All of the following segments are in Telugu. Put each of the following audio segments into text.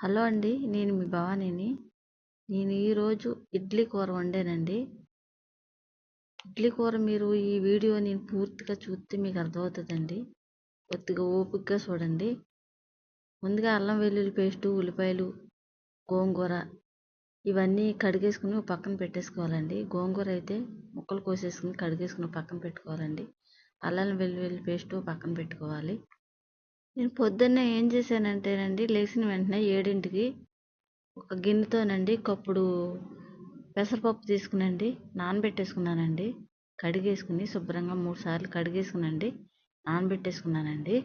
హలో అండి. నేను మీ భవానీని. నేను ఈరోజు ఇడ్లీ కూర వండానండి. ఇడ్లీ కూర మీరు ఈ వీడియో నేను పూర్తిగా చూస్తే మీకు అర్థమవుతుందండి. కొద్దిగా ఓపికగా చూడండి. ముందుగా అల్లం వెల్లుల్లి పేస్టు, ఉల్లిపాయలు, గోంగూర ఇవన్నీ కడిగేసుకుని ఒక పక్కన పెట్టేసుకోవాలండి. గోంగూర అయితే ముక్కలు కోసేసుకుని కడిగేసుకుని పక్కన పెట్టుకోవాలండి. అల్లం వెల్లుల్లి పేస్టు పక్కన పెట్టుకోవాలి. నేను పొద్దున్నే ఏం చేశానంటేనండి, లేచిన వెంటనే 7ంటికి ఒక గిన్నెతోనండి కప్పుడు పెసరపప్పు తీసుకునండి నానబెట్టేసుకున్నానండి. కడిగేసుకుని శుభ్రంగా 3 సార్లు కడిగేసుకునండి నానబెట్టేసుకున్నానండి.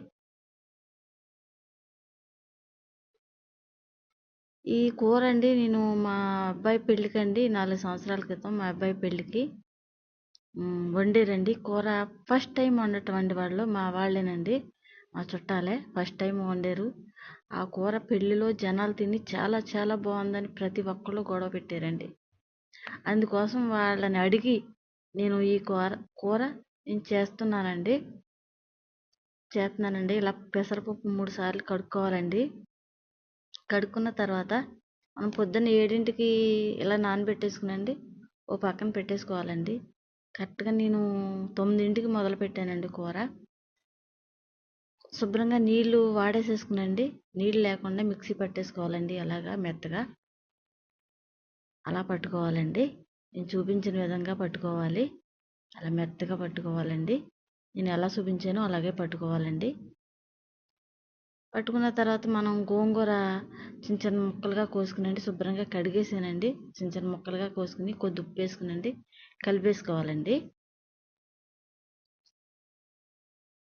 ఈ కూర అండి నేను మా అబ్బాయి పెళ్ళికండి 4 సంవత్సరాల క్రితం మా అబ్బాయి పెళ్ళికి వండారండి కూర. ఫస్ట్ టైం వండటం అండి వాళ్ళు మా వాళ్ళేనండి, మా చుట్టాలే ఫస్ట్ టైం వండారు. ఆ కూర పెళ్లిలో జనాలు తిని చాలా చాలా బాగుందని ప్రతి ఒక్కళ్ళు గొడవ పెట్టారండి. అందుకోసం వాళ్ళని అడిగి నేను ఈ కూర నేను చేస్తున్నానండి. ఇలా పెసరపప్పు 3 సార్లు కడుక్కోవాలండి. కడుక్కున్న తర్వాత మనం పొద్దున్న 7ంటికి ఇలా నానబెట్టేసుకునండి ఓ పక్కన పెట్టేసుకోవాలండి. కరెక్ట్గా నేను 9ంటికి మొదలు పెట్టానండి కూర. శుభ్రంగా నీళ్లు వాడేసేసుకునండి. నీళ్ళు లేకుండా మిక్సీ పట్టేసుకోవాలండి. అలాగా మెత్తగా అలా పట్టుకోవాలండి. నేను చూపించిన విధంగా పట్టుకోవాలి. అలా మెత్తగా పట్టుకోవాలండి. నేను ఎలా చూపించానో అలాగే పట్టుకోవాలండి. పట్టుకున్న తర్వాత మనం గోంగూర చిన్న చిన్న ముక్కలుగా కోసుకునండి. శుభ్రంగా కడిగేసానండి. చిన్న చిన్న ముక్కలుగా కోసుకుని కొద్ది ఉప్పు వేసుకునండి కలిపేసుకోవాలండి.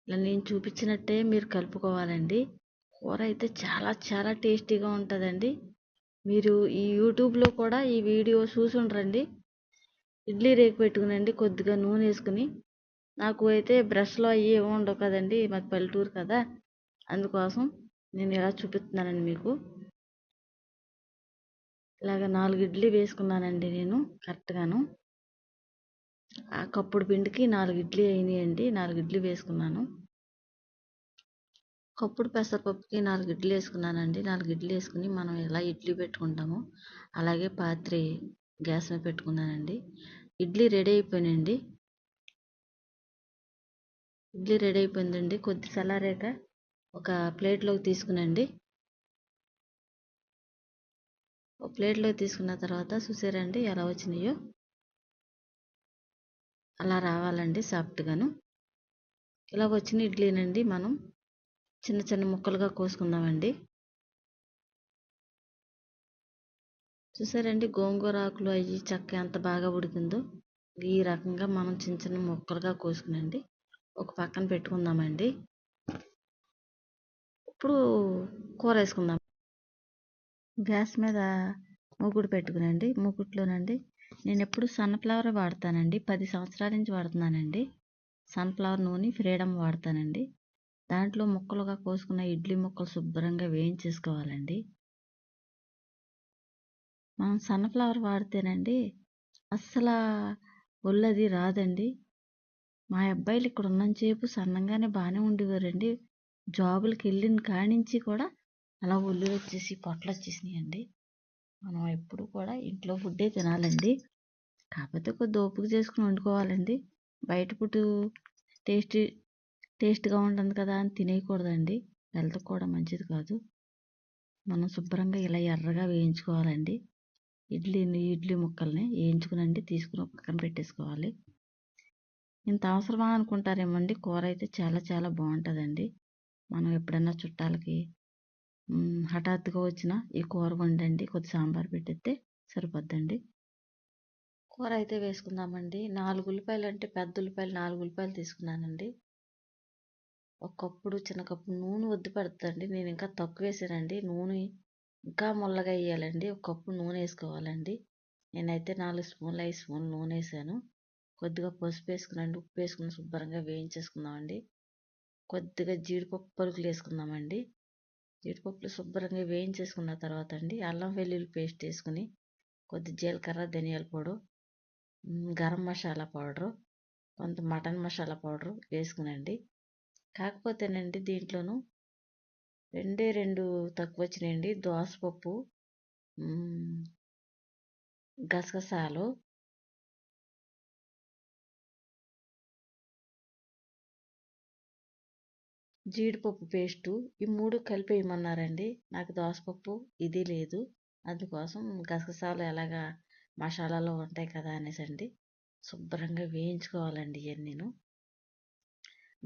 ఇలా నేను చూపించినట్టే మీరు కలుపుకోవాలండి. కూర అయితే చాలా చాలా టేస్టీగా ఉంటుందండి. మీరు ఈ యూట్యూబ్లో కూడా ఈ వీడియో చూసి ఉండరండి. ఇడ్లీ రేకు పెట్టుకునండి కొద్దిగా నూనె వేసుకుని. నాకు అయితే బ్రష్లో అవి ఏమి ఉండవు కదండి, మాది పల్లెటూరు కదా, అందుకోసం నేను ఇలా చూపిస్తున్నానండి మీకు. ఇలాగ 4 ఇడ్లీ వేసుకున్నానండి నేను కరెక్ట్గాను. ఆ కప్పుడు పిండికి 4 ఇడ్లీ అయినాయండి. 4 ఇడ్లీ వేసుకున్నాను. కప్పుడు పెసరపప్పుకి 4 ఇడ్లీ వేసుకున్నానండి. 4 ఇడ్లీ వేసుకుని మనం ఎలా ఇడ్లీ పెట్టుకుంటామో అలాగే పాత్ర గ్యాస్ మీద పెట్టుకున్నానండి. ఇడ్లీ రెడీ అయిపోయినాయండి. ఇడ్లీ రెడీ అయిపోయిందండి. కొద్ది చల్లారాక ఒక ప్లేట్లోకి తీసుకునండి. ఒక ప్లేట్లోకి తీసుకున్న తర్వాత చూసారండి ఎలా వచ్చినాయో. అలా రావాలండి సాఫ్ట్గాను. ఇలా వచ్చిన ఇడ్లీనండి మనం చిన్న చిన్న ముక్కలుగా కోసుకుందామండి. చూసారండి గోంగూర ఆకులు అవి చక్క ఎంత బాగా ఉడికిందో. ఈ రకంగా మనం చిన్న చిన్న ముక్కలుగా కోసుకునండి ఒక పక్కన పెట్టుకుందామండి. ఇప్పుడు కూర వేసుకుందాం. గ్యాస్ మీద మూకుడు పెట్టుకునండి. మూకుట్లోనండి నేను ఎప్పుడు సన్ఫ్లవర్ వాడతానండి. 10 సంవత్సరాల నుంచి వాడుతున్నానండి. సన్ఫ్లవర్ నూనె ఫ్రీడమ్ వాడతానండి. దాంట్లో ముక్కలుగా కోసుకున్న ఇడ్లీ ముక్కలు శుభ్రంగా వేయించేసుకోవాలండి. మనం సన్ఫ్లవర్ వాడితేనండి అస్సలు ఒళ్ళది రాదండి. మా అబ్బాయిలు ఇక్కడ ఉన్నంతసేపు సన్నంగానే బాగానే ఉండేవారండి. జాబులకి వెళ్ళిన కానించి కూడా అలా ఒళ్ళు వచ్చేసి పొట్టలు వచ్చేసినాయండి. మనం ఎప్పుడు కూడా ఇంట్లో ఫుడ్డే తినాలండి. కాకపోతే కొద్ది ఓపిక చేసుకుని వండుకోవాలండి. బయట ఫుడ్ టేస్ట్గా ఉంటుంది కదా అని తినేయకూడదండి. హెల్త్ కూడా మంచిది కాదు. మనం శుభ్రంగా ఇలా ఎర్రగా వేయించుకోవాలండి. ఇడ్లీ ముక్కల్ని వేయించుకునండి తీసుకుని పక్కన పెట్టేసుకోవాలి. ఇంత అవసరమా అనుకుంటారేమోండి. కూర అయితే చాలా చాలా బాగుంటుందండి. మనం ఎప్పుడన్నా చుట్టాలకి హఠాత్తుగా వచ్చిన ఈ కూర వండండి కొద్ది సాంబార్ పెట్టిస్తే సరిపోద్దండి. కూర అయితే వేసుకుందామండి. 4 ఉల్లిపాయలు అంటే పెద్ద ఉల్లిపాయలు 4 ఉల్లిపాయలు తీసుకున్నానండి. ఒక కప్పుడు చిన్న కప్పు నూనె వద్దు పడుతుందండి. నేను ఇంకా తక్కువ వేసానండి. నూనె ఇంకా ముల్లగా వేయాలండి. ఒక కప్పు నూనె వేసుకోవాలండి. నేనైతే 4 స్పూన్లు 5 స్పూన్లు నూనె వేసాను. కొద్దిగా పసుపు వేసుకునండి. ఉప్పు వేసుకుని శుభ్రంగా వేయించేసుకుందామండి. కొద్దిగా జీడిపప్పు పలుకులు వేసుకుందామండి. జీడిపప్పులు శుభ్రంగా వేయించేసుకున్న తర్వాత అండి అల్లం వెల్లుల్లి పేస్ట్ వేసుకుని కొద్ది జీలకర్ర ధనియాల పౌడర్, గరం మసాలా పౌడరు, కొంత మటన్ మసాలా పౌడరు వేసుకునండి. కాకపోతేనండి దీంట్లోనూ రెండే రెండు తక్కువ వచ్చినాయండి. దోసపప్పు, గసగసాలు, జీడిపప్పు పేస్టు, ఈ 3 కలిపి వేయమన్నారండి. నాకు దోసపప్పు ఇది లేదు, అందుకోసం గసగసాలు ఎలాగా మసాలాలో ఉంటాయి కదా అనేసండి శుభ్రంగా వేయించుకోవాలండి. ఇవన్నీను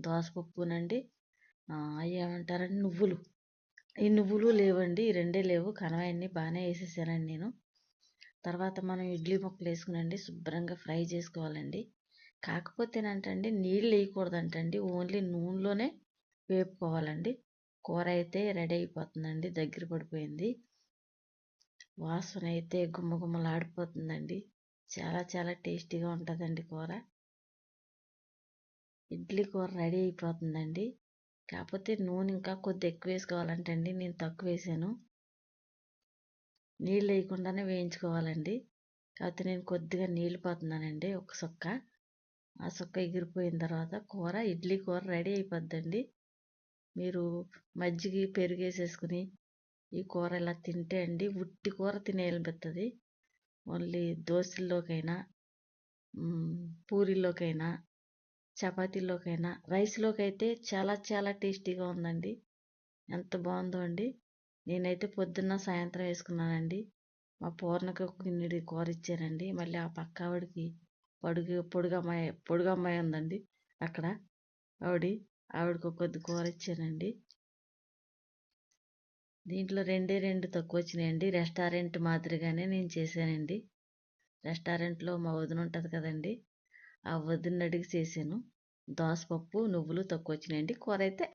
దోసపప్పునండి అవి ఏమంటారండి నువ్వులు, ఈ నువ్వులు లేవండి, ఈ రెండే లేవు. కనవన్నీ బాగానే వేసేసానండి నేను. తర్వాత మనం ఇడ్లీ ముక్కలు వేసుకునండి శుభ్రంగా ఫ్రై చేసుకోవాలండి. కాకపోతేనంటండి నీళ్ళు వేయకూడదంటండి, ఓన్లీ నూనెలోనే వేపుకోవాలండి. కూర అయితే రెడీ అయిపోతుందండి, దగ్గర పడిపోయింది. వాసన అయితే గుమ్మగుమ్మలాడిపోతుందండి. చాలా చాలా టేస్టీగా ఉంటుందండి కూర. ఇడ్లీ కూర రెడీ అయిపోతుందండి. కాకపోతే నూనె ఇంకా కొద్ది ఎక్కువ వేసుకోవాలంటండి, నేను తక్కువ వేసాను. నీళ్ళు వేయకుండానే వేయించుకోవాలండి. కాకపోతే నేను కొద్దిగా నీళ్ళు పోతున్నానండి, ఒక సుక్క. ఆ సుక్క ఎగిరిపోయిన తర్వాత కూర, ఇడ్లీ కూర రెడీ అయిపోద్దండి. మీరు మజ్జిగ పెరుగేసేసుకుని ఈ కూర ఇలా తింటే అండి ఉట్టి కూర తినేయాలనిపిస్తుంది. ఓన్లీ దోశల్లోకైనా, పూరీలోకైనా, చపాతీలోకైనా, రైస్లోకి అయితే చాలా చాలా టేస్టీగా ఉందండి. ఎంత బాగుందో అండి. నేనైతే పొద్దున్న సాయంత్రం వేసుకున్నానండి. మా పూర్ణకి ఒక గిన్నెడి కూర ఇచ్చానండి. మళ్ళీ ఆ పక్క ఆవిడకి పొడుగమ్మాయి ఉందండి అక్కడ, ఆవిడకి ఒక కొద్ది కూర ఇచ్చానండి. దీంట్లో రెండే రెండు తక్కువ వచ్చినాయండి. రెస్టారెంట్ మాదిరిగానే నేను చేశానండి. రెస్టారెంట్లో మా వదిన ఉంటుంది కదండి, ఆ వదిన అడిగి చేశాను. దోసపప్పు, నువ్వులు తక్కువ వచ్చినాయండి. కూర అయితే